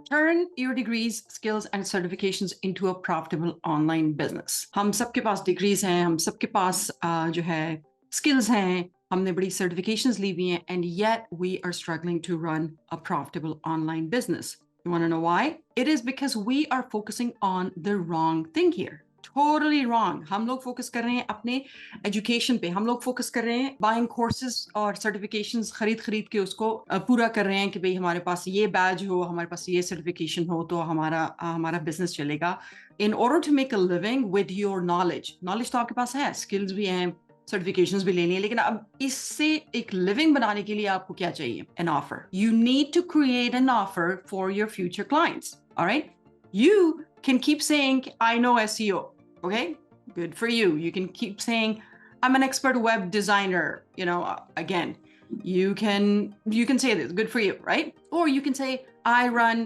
Turn your degrees, skills and certifications into a profitable online business. हम सबके पास degrees हैं, हम सबके पास जो है skills हैं, हमने बड़ी certifications ली हुई हैं, and yet we are struggling to run a profitable online business. You want to know why? It is because we are focusing on the wrong thing here. Totally wrong. हम लोग focus कर रहे हैं अपने education पे, हम लोग focus कर रहे हैं बाइंग कोर्सेज और सर्टिफिकेशंस खरीद के उसको पूरा कर रहे हैं कि भाई हमारे पास ये बैज हो, हमारे पास ये सर्टिफिकेशन हो तो हमारा बिजनेस चलेगा. In order to make a living with your knowledge तो आपके पास है, स्किल्स भी हैं, सर्टिफिकेशंस भी लेनी है, लेकिन अब इससे एक लिविंग बनाने के लिए आपको क्या चाहिए? An offer. You need to create an offer for your future clients. Alright, you can keep saying, I know SEO. Okay, good for you. You can keep saying, I'm an expert web designer. You know, again, you can say this, good for you, right? Or you can say, I run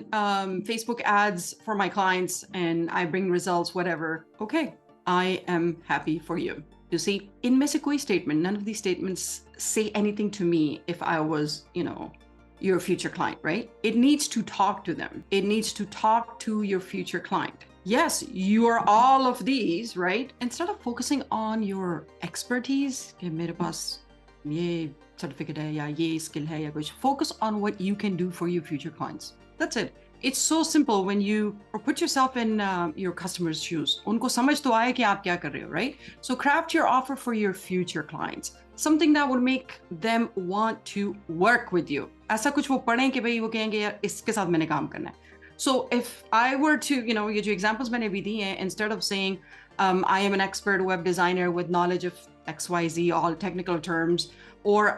Facebook ads for my clients and I bring results, whatever. Okay, I am happy for you. You see, in se koi statement, none of these statements say anything to me if I was, your future client, right? It needs to talk to them. It needs to talk to your future client. Yes, you are all of these, right? Instead of focusing on your expertise, कि मेरे पास ये certificate है या ये skill है या कुछ, focus on what you can do for your future clients. That's it. It's so simple when you put yourself in your customer's shoes. उनको समझ तो आए कि आप क्या कर रहे हो, right? So craft your offer for your future clients. Something that will make them want to work with you. ऐसा कुछ वो पढ़ें कि भाई वो कहेंगे यार इसके साथ मैंने काम करना है. So if I were to, ये जो examples मैंने भी दी हैं, instead of saying I am an expert web designer with knowledge of XYZ, all technical terms, or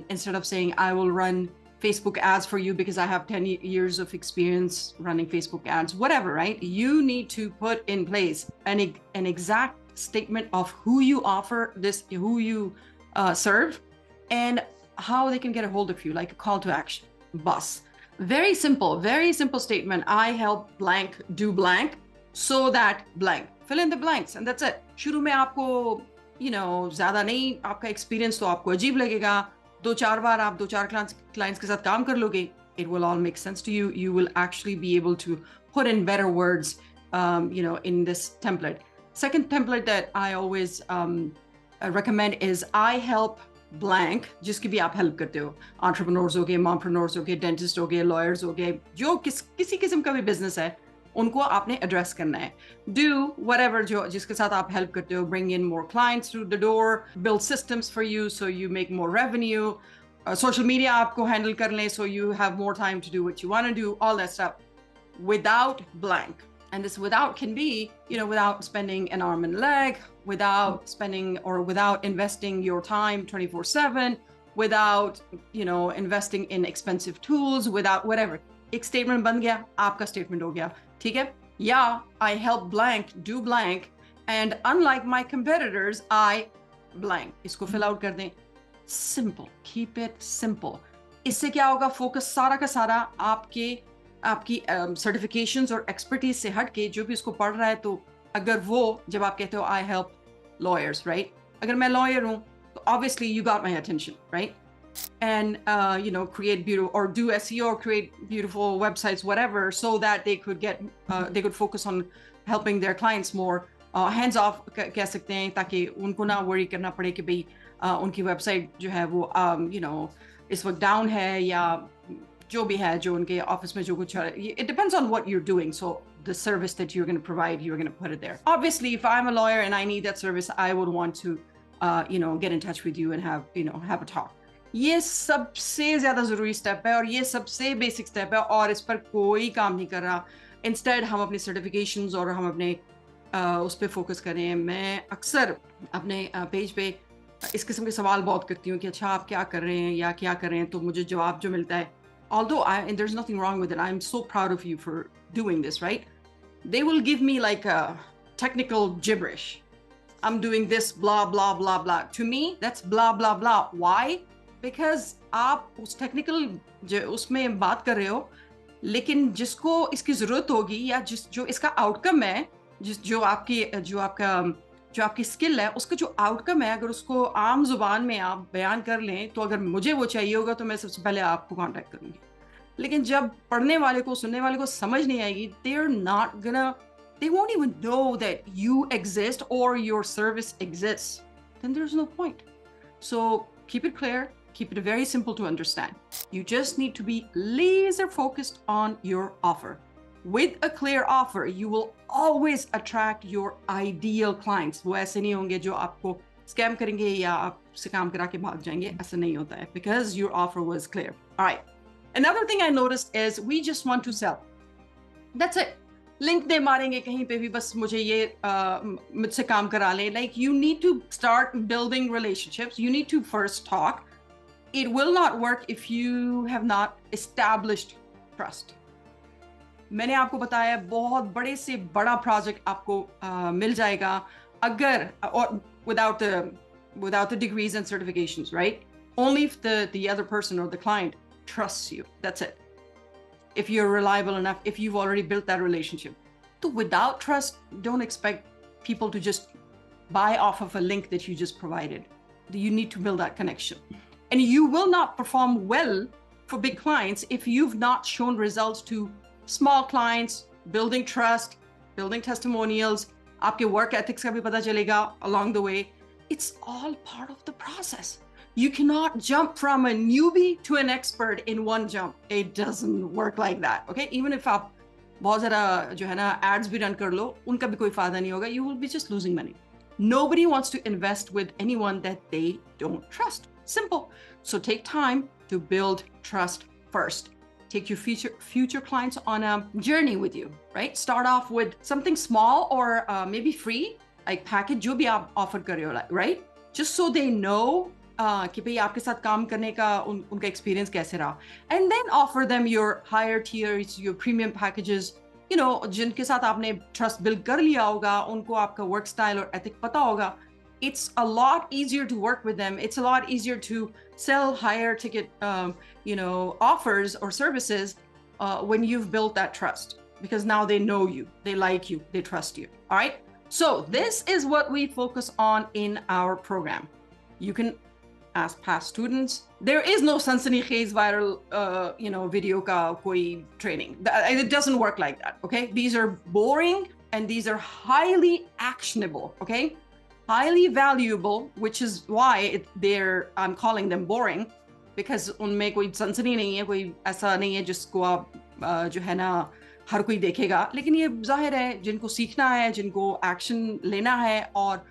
instead of saying I will run Facebook ads for you because I have 10 years of experience running Facebook ads, whatever, right? You need to put in place an exact statement of who you offer this, who you serve, and how they can get a hold of you, like a call to action. Bus. Very simple statement. I help blank do blank so that blank. Fill in the blanks and that's it. शुरू में आपको ज़्यादा नहीं, आपका experience तो आपको अजीब लगेगा. 2-4 बार आप 2-4 clients के साथ काम कर लोगे, it will all make sense to you. You will actually be able to put in better words, in this template. Second template that I always recommend is I help blank, जिसकी भी आप help करते हो. Entrepreneurs हो गए, मॉमप्रेन्योर्स हो गए, dentist हो गए, लॉयर्स हो गए, जो किसी किस्म का भी बिजनेस है, उनको आपने एड्रेस करना है. Do whatever जिसके साथ आप हेल्प करते हो. Bring in more clients through the door, build systems for you so you make more revenue. Social media आपको हैंडल कर लें so you have more time to do what you want to do, all that stuff without blank. And this without can be, without spending an arm and leg, without spending or without investing your time 24/7, without, investing in expensive tools, without whatever. एक statement बन गया, आपका statement हो गया, ठीक है? Yeah, I help blank do blank, and unlike my competitors, I blank. इसको fill out कर दें. Simple. Keep it simple. इससे क्या होगा? Focus सारा का सारा आपकी सर्टिफिकेशंस और एक्सपर्टीज से हट के जो भी उसको पढ़ रहा है, तो अगर वो जब आप कहते हो आई हेल्प लॉयर्स, राइट? अगर मैं लॉयर हूँ तो obviously you got my attention, right? And create beautiful or do SEO or create beautiful websites, whatever, so that they could focus on helping their clients more. Hands off कह सकते हैं, ताकि उनको ना worry करना पड़े कि भाई उनकी वेबसाइट जो है वो इस वक्त डाउन है या जो भी है, जो उनके ऑफिस में जो कुछ है. It depends on what you're doing. So the service that you're going to provide, you're going to put it there. Obviously, if I'm a lawyer and I need that service, I would want to, get in touch with you and have a talk. ये सबसे ज़्यादा ज़रूरी step है और ये सबसे basic step है और इस पर कोई काम नहीं कर रहा. इंस्टेड हम अपनी सर्टिफिकेशंस और हम अपने उस पर फोकस करें. मैं अक्सर अपने पेज पे इस किस्म के सवाल बहुत करती हूँ कि अच्छा आप क्या कर रहे हैं या क्या कर रहे हैं, तो मुझे जवाब जो मिलता है, although and there's nothing wrong with it, I'm so proud of you for doing this, right? They will give me like a technical gibberish. I'm doing this, blah, blah, blah, blah. To me, that's blah, blah, blah. Why? Because आप उस technical उसमें बात कर रहे हो, लेकिन जिसको इसकी ज़रूरत होगी या जो इसका outcome है, जो आपका जो आपकी स्किल है उसका जो आउटकम है, अगर उसको आम जुबान में आप बयान कर लें, तो अगर मुझे वो चाहिए होगा तो मैं सबसे पहले आपको कांटेक्ट करूंगी। लेकिन जब पढ़ने वाले को, सुनने वाले को समझ नहीं आएगी, they won't even know that you exist or your service exists, then there's no point. So keep it clear, keep it very simple to understand. You just need to be laser focused on your offer. With a clear offer, you will always attract your ideal clients. वो ऐसे नहीं होंगे जो आपको scam करेंगे या आपसे काम करा के भाग जाएंगे, ऐसा नहीं होता है, because your offer was clear. All right. Another thing I noticed is we just want to sell. That's it. Link दे मारेंगे कहीं पे भी, बस मुझे ये मुझसे काम करा लें. Like, you need to start building relationships. You need to first talk. It will not work if you have not established trust. मैंने आपको बताया बहुत बड़े से बड़ा प्रोजेक्ट आपको मिल जाएगा अगर, और without the degrees and certifications, right? Only if the other person or the client trusts you. That's it. If you're reliable enough, if you've already built that relationship. So without trust, don't expect people to just buy off of a link that you just provided. You need to build that connection. And you will not perform well for big clients if you've not shown results to small clients, building trust, building testimonials. आपके work ethics का भी पता चलेगा along the way. It's all part of the process. You cannot jump from a newbie to an expert in one jump. It doesn't work like that, okay? Even if आप बहुत ज़्यादा जो है ना ads भी run कर लो, उनका भी कोई फायदा नहीं होगा. You will be just losing money. Nobody wants to invest with anyone that they don't trust. Simple. So take time to build trust first. Take your future clients on a journey with you, right? Start off with something small or maybe free, like package जो भी आप offer कर रहे हो, right? Just so they know कि भाई आपके साथ काम करने का उनका experience कैसे रहा. And then offer them your higher tiers, your premium packages, you know, जिनके साथ आपने trust build कर लिया होगा, उनको आपका work style और ethic पता होगा. It's a lot easier to work with them. It's a lot easier to sell higher ticket, offers or services when you've built that trust, because now they know you, they like you, they trust you. All right. So this is what we focus on in our program. You can ask past students. There is no Sansani Khaze viral, video ka koi training. It doesn't work like that. Okay. These are boring and these are highly actionable. Okay. Highly valuable, which is why I'm calling them boring, because उनमें कोई सनसनी नहीं है, कोई ऐसा नहीं है जिसको आप जो है ना हर कोई देखेगा. लेकिन ये जाहिर है जिनको सीखना है, जिनको एक्शन लेना है और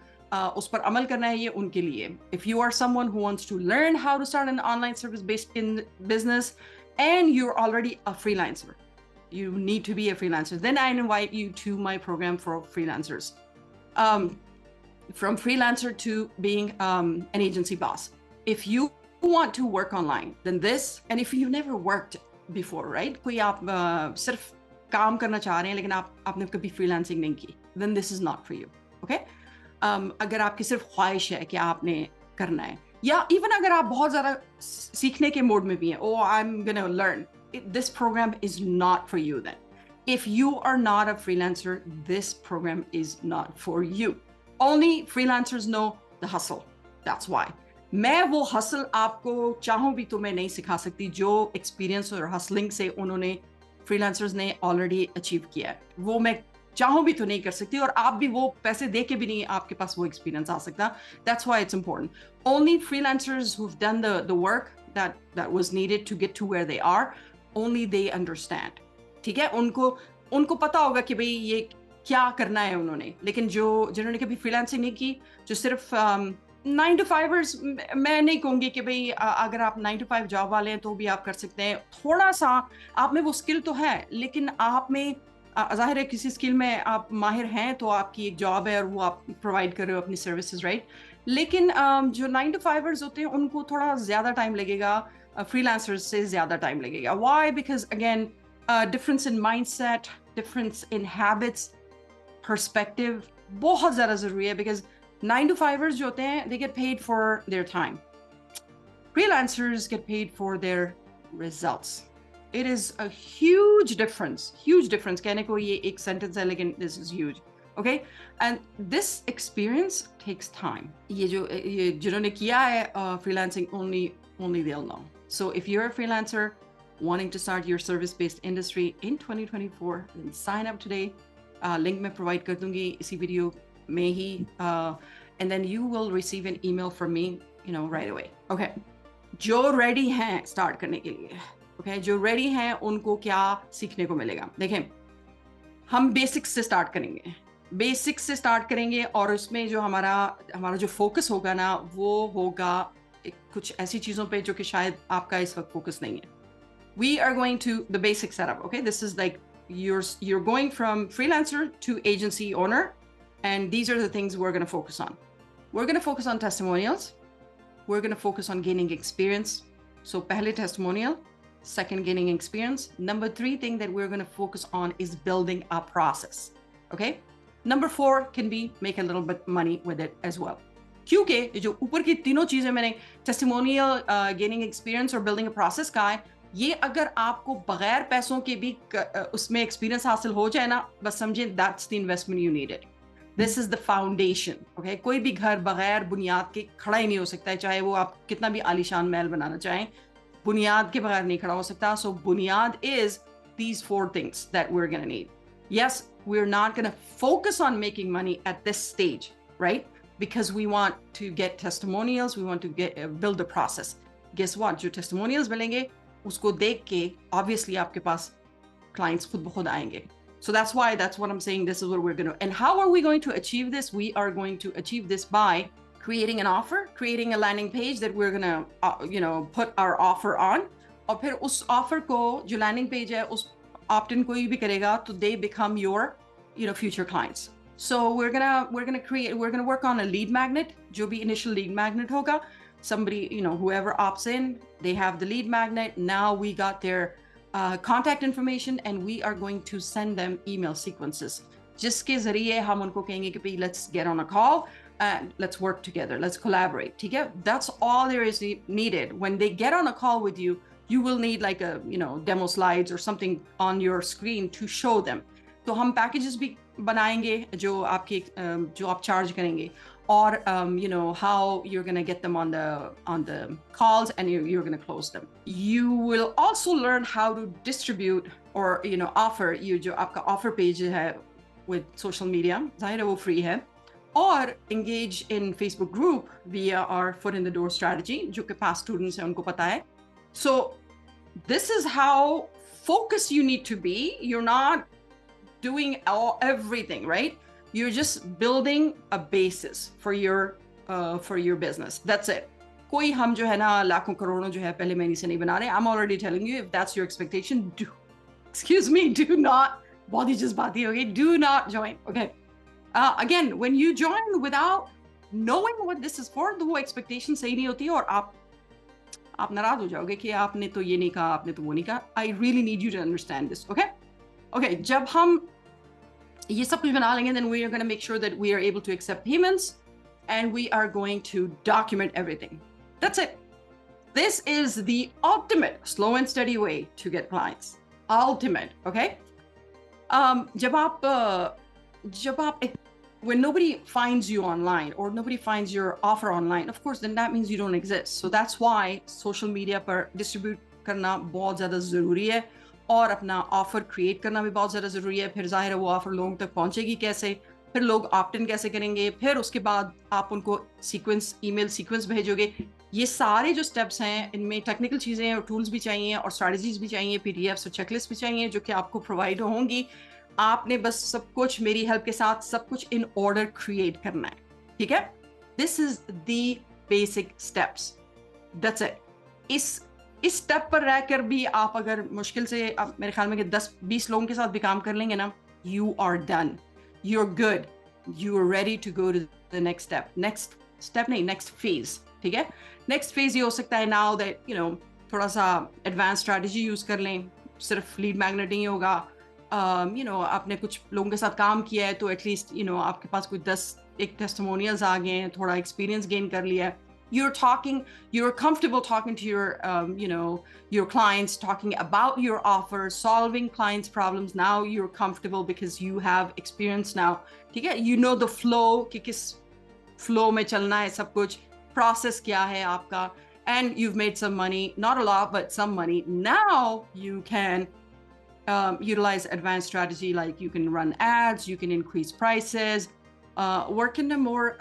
उस पर अमल करना है, ये उनके लिए. If you are someone who wants to learn how to start an online service-based business and you're already a freelancer, you need to be a freelancer, then I invite you to my program for freelancers. From freelancer to being an agency boss. If you want to work online, then this, and if you've never worked before, right? कोई आप सिर्फ काम करना चाह रहे हैं लेकिन आपने कभी freelancing नहीं की, then this is not for you, okay? अगर आपकी सिर्फ ख्वाहिश है कि आपने करना है, या even अगर आप बहुत ज़्यादा सीखने के मोड में भी हैं, oh, I'm gonna learn, this program is not for you then. If you are not a freelancer, this program is not for you. Only freelancers know the hustle. That's why. मैं वो hustle आपको चाहूँ भी तो मैं नहीं सिखा सकती जो experience और hustling से उन्होंने freelancers ने already achieve किया है. वो मैं चाहूँ भी तो नहीं कर सकती और आप भी वो पैसे दे के भी नहीं आपके पास वो experience आ सकता. That's why it's important. Only freelancers who've done the work that was needed to get to where they are, only they understand. ठीक है? उनको पता होगा कि भाई ये क्या करना है उन्होंने. लेकिन जिन्होंने कभी फ्रीलांसिंग नहीं की, जो सिर्फ 9 to 5ers, मैं नहीं कहूँगी कि भाई अगर आप 9 to 5 जॉब वाले हैं तो भी आप कर सकते हैं. थोड़ा सा आप में वो स्किल तो है, लेकिन आप में जाहिर है किसी स्किल में आप माहिर हैं तो आपकी एक जॉब है और वो आप प्रोवाइड कर रहे हो अपनी सर्विसेज, राइट? लेकिन जो 9 to 5ers होते हैं उनको थोड़ा ज़्यादा टाइम लगेगा, फ्रीलांसर्स से ज़्यादा टाइम लगेगा. Why? Because again, difference in mindset, difference in habits, perspective बहुत ज़्यादा ज़रूरी है. Because 9 to 5ers जो होते हैं, they get paid for their time. Freelancers get paid for their results. It is a huge difference. कहने को ये एक sentence है, लेकिन this is huge. okay? And this experience takes time. ये जिन्होंने किया है freelancing, only they'll know. So if you're a freelancer wanting to start your service-based industry in 2024, then sign up today. Link मैं provide कर दूंगी इसी video में ही, and then you will receive an email from me, right away. Okay. जो ready हैं start करने के लिए, okay? जो ready हैं उनको क्या सीखने को मिलेगा? देखें, हम बेसिक्स से स्टार्ट करेंगे और उसमें जो हमारा जो फोकस होगा ना, वो होगा कुछ ऐसी चीज़ों पे जो कि शायद आपका इस वक्त फोकस नहीं है. We are going to the basic setup, okay? This is like you're going from freelancer to agency owner, and these are the things we're going to focus on. We're going to focus on testimonials. We're going to focus on gaining experience. So pehle testimonial, second gaining experience. Number 3 thing that we're going to focus on is building a process, okay? Number 4 can be make a little bit money with it as well. क्योंकि जो ऊपर की तीनों चीजें मैंने testimonial, gaining experience और building a process का है, ये अगर आपको बगैर पैसों के भी उसमें एक्सपीरियंस हासिल हो जाए ना, बस समझें that's the investment you needed. This is the foundation, okay? कोई भी घर बगैर बुनियाद के खड़ा ही नहीं हो सकता है, चाहे वो आप कितना भी आलीशान महल बनाना चाहें, बुनियाद के बगैर नहीं खड़ा हो सकता. So बुनियाद is these 4 things that we're going to need. Yes, we're not going to focus on making money at this stage, right? Because we want to get testimonials, we want to build a process. Guess what? जो testimonials मिलेंगे, उसको देख के obviously आपके पास clients खुद ब खुद आएंगे. So that's what I'm saying. This is what we're going to, and how are we going to achieve this? We are going to achieve this by creating an offer, creating a landing page that we're going to, put our offer on. और फिर उस offer को जो landing page है, उस opt-in कोई भी करेगा, तो they become your, future clients. So we're gonna work on a lead magnet. जो भी initial lead magnet होगा, somebody, whoever opts in, they have the lead magnet. Now we got their contact information, and we are going to send them email sequences. जिसके जरिए हम उनको कहेंगे कि let's get on a call and let's work together, let's collaborate. ठीक है? That's all there is needed. When they get on a call with you, you will need like a demo slides or something on your screen to show them. तो हम packages भी बनाएंगे जो आप charge करेंगे, or how you're going to get them on the calls, and you're going to close them. You will also learn how to distribute or offer. ये जो आपका offer page है with social media, ज़ाहिर है वो free है, or engage in Facebook group via our foot in the door strategy, जो कि past students हैं उनको पता है. So this is how focused you need to be. You're not doing everything, right? You're just building a basis for your business. That's it. कोई हम जो है ना लाखों करोड़ों जो है पहले महीने से नहीं बना रहे. I'm already telling you, if that's your expectation, do not, बहुत ही जज्बाती हो गई, do not join, okay? Again, when you join without knowing what this is for, तो वो expectation सही नहीं होती और आप नाराज हो जाओगे कि आपने तो ये नहीं कहा, आपने तो वो नहीं कहा. I really need you to understand this, okay? Okay, जब हम ये सब कुछ बना लेंगे, then we are going to make sure that we are able to accept payments, and we are going to document everything. That's it. This is the ultimate slow and steady way to get clients. Ultimate, okay? When nobody finds you online or nobody finds your offer online, of course, then that means you don't exist. So that's why social media पर distribute करना बहुत ज़्यादा ज़रूरी है, और अपना offer create करना भी बहुत ज़्यादा ज़रूरी है. फिर जाहिर है वो ऑफर लोगों तक पहुंचेगी कैसे, फिर लोग ऑप्ट इन कैसे करेंगे, फिर उसके बाद आप उनको ईमेल सीक्वेंस भेजोगे. ये सारे जो स्टेप्स हैं, इनमें टेक्निकल चीज़ें और टूल्स भी चाहिए और स्ट्रैटेजीज भी चाहिए, PDFs और चेकलिस्ट भी चाहिए, जो कि आपको प्रोवाइड होंगी. आपने बस सब कुछ मेरी हेल्प के साथ सब कुछ इन ऑर्डर क्रिएट करना है. ठीक है? This is the basic steps. That's it. इस स्टेप पर रहकर भी आप अगर मुश्किल से आप मेरे ख्याल में कि 10-20 लोगों के साथ भी काम कर लेंगे ना, you are done, you are good, you are ready to go to the next step नहीं, नेक्स्ट फेज. ठीक है? नेक्स्ट फेज ये हो सकता है नाउ दैट थोड़ा सा एडवांस स्ट्रैटेजी यूज कर लें. सिर्फ लीड मैग्नेट नहीं होगा. आपने कुछ लोगों के साथ काम किया है तो एटलीस्ट आपके पास कोई 10 टेस्टिमोनियल्स आ गए हैं, थोड़ा एक्सपीरियंस गेन कर लिया है. you're comfortable talking to your your clients, talking about your offer, solving clients problems. Now you're comfortable because you have experience now. ठीक है, you know the flow, कि किस flow में चलना है, सब कुछ process क्या है आपका, and you've made some money, not a lot but some money. Now you can utilize advanced strategy, like you can run ads, you can increase prices, work in a more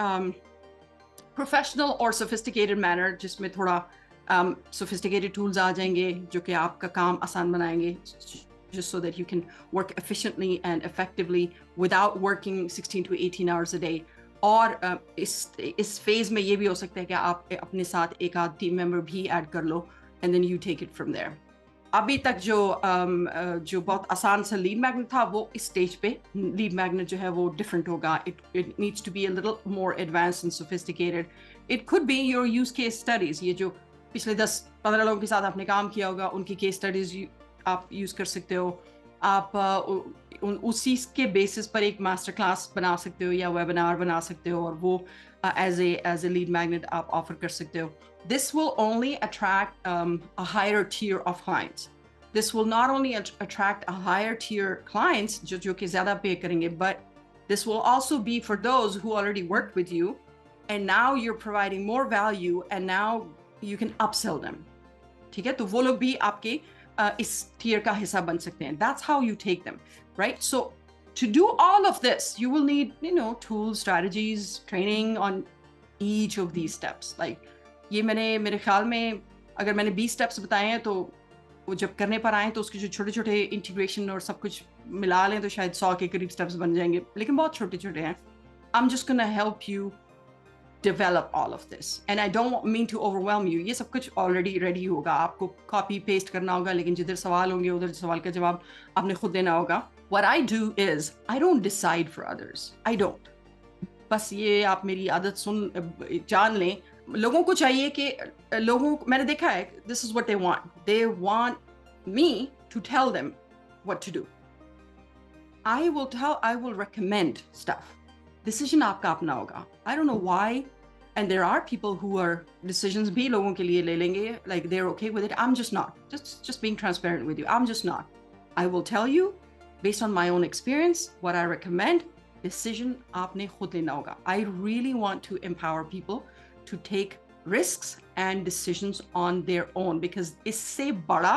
professional or sophisticated manner, जिसमें थोड़ा sophisticated tools आ जाएंगे जो कि आपका काम आसान बनाएंगे, just so that you can work efficiently and effectively without working 16 to 18 hours a day. और इस phase में ये भी हो सकता है कि आप अपने साथ एक आध team member भी add कर लो, and then you take it from there. अभी तक जो बहुत आसान सा लीड मैग्नेट था, वो इस स्टेज पे लीड मैग्नेट जो है वो डिफरेंट होगा. It needs to be a little more advanced and sophisticated. It could be your use case studies. ये जो पिछले 10-15 लोगों के साथ आपने काम किया होगा, उनकी केस स्टडीज आप यूज कर सकते हो. आप उसी के बेसिस पर एक मास्टर क्लास बना सकते हो या वेबिनार बना सकते हो, और वो एज ए लीड मैग्नेट आप ऑफर कर सकते हो. This will only attract a higher tier of clients. This will not only attract a higher tier clients, जो कि ज़्यादा pay करेंगे, but this will also be for those who already worked with you, and now you're providing more value, and now you can upsell them. ठीक है, तो वो लोग भी आपके इस tier का हिस्सा बन सकते हैं. That's how you take them, right? So to do all of this, you will need, tools, strategies, training on each of these steps. Like, ये मेरे ख्याल में अगर मैंने 20 स्टेप्स बताए हैं, तो वो जब करने पर आए तो उसके जो छोटे छोटे इंटीग्रेशन और सब कुछ मिला लें तो शायद 100 के करीब स्टेप्स बन जाएंगे, लेकिन बहुत छोटे छोटे हैं. I'm just gonna help you develop all of this, and I don't mean to overwhelm you. ये सब कुछ already ready होगा, आपको copy paste करना होगा, लेकिन जिधर सवाल होंगे उधर सवाल का जवाब आपने खुद देना होगा. What I do is I don't decide for others. I don't. बस ये आप मेरी आदत जान लें. लोगों को चाहिए कि मैंने देखा है, this is what they want. They want me to tell them what to do. I will recommend stuff. Decision आपका अपना होगा. I don't know why, and there are people who are decisions भी लोगों के लिए ले लेंगे, like they're okay with it. I'm just not. Just being transparent with you. I'm just not. I will tell you based on my own experience what I recommend. Decision आपने खुद लेना होगा. I really want to empower people to take risks and decisions on their own, because इससे बड़ा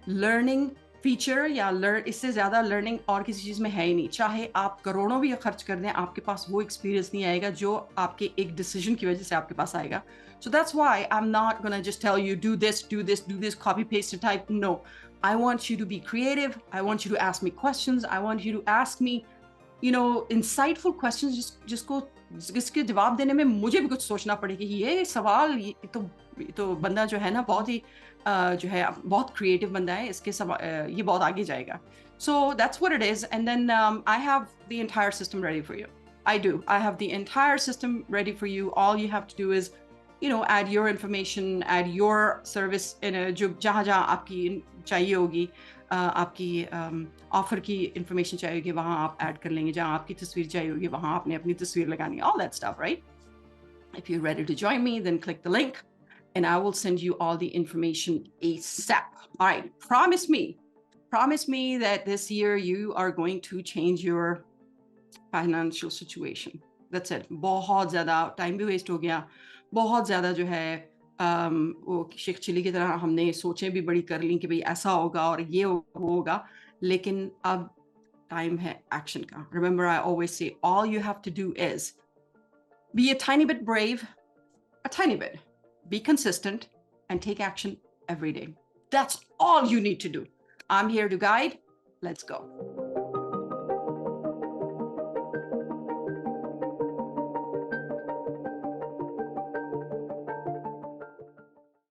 learning feature या इससे ज़्यादा learning और किसी चीज़ में है ही नहीं. चाहे आप करोड़ों भी खर्च कर दें, आपके पास वो experience नहीं आएगा जो आपके एक decision की वजह से आपके पास आएगा. So that's why I'm not gonna just tell you do this, copy paste and type. No, I want you to be creative. I want you to ask me questions. I want you to ask me, insightful questions. जिसके जवाब देने में मुझे भी कुछ सोचना पड़े कि ये सवाल, ये तो बंदा जो है ना बहुत ही जो है बहुत क्रिएटिव बंदा है, इसके ये बहुत आगे जाएगा. So that's what it is. And then I have the entire system ready for you. I have the entire system ready for you. All you have to do is add your information, add your service जो जहाँ आपकी चाहिए होगी, आपकी offer की information चाहिए होगी, वहाँ आप ऐड कर लेंगे. जहाँ आपकी तस्वीर चाहिए होगी, वहाँ आपने अपनी तस्वीर लगानी है. All that stuff, right? If you're ready to join me, then click the link and I will send you all the information ASAP. All right, promise me that this year you are going to change your financial situation. That's it. बहुत ज़्यादा time भी waste हो गया, बहुत ज़्यादा जो है वो शेख चिली की तरह हमने सोचें भी बड़ी कर ली कि भाई ऐसा होगा और ये होगा, लेकिन अब टाइम है एक्शन का. Remember, I always say all you have to do is be a tiny bit brave, a tiny bit, be consistent, and take action every day. That's all you need to do. I'm here to guide. Let's go.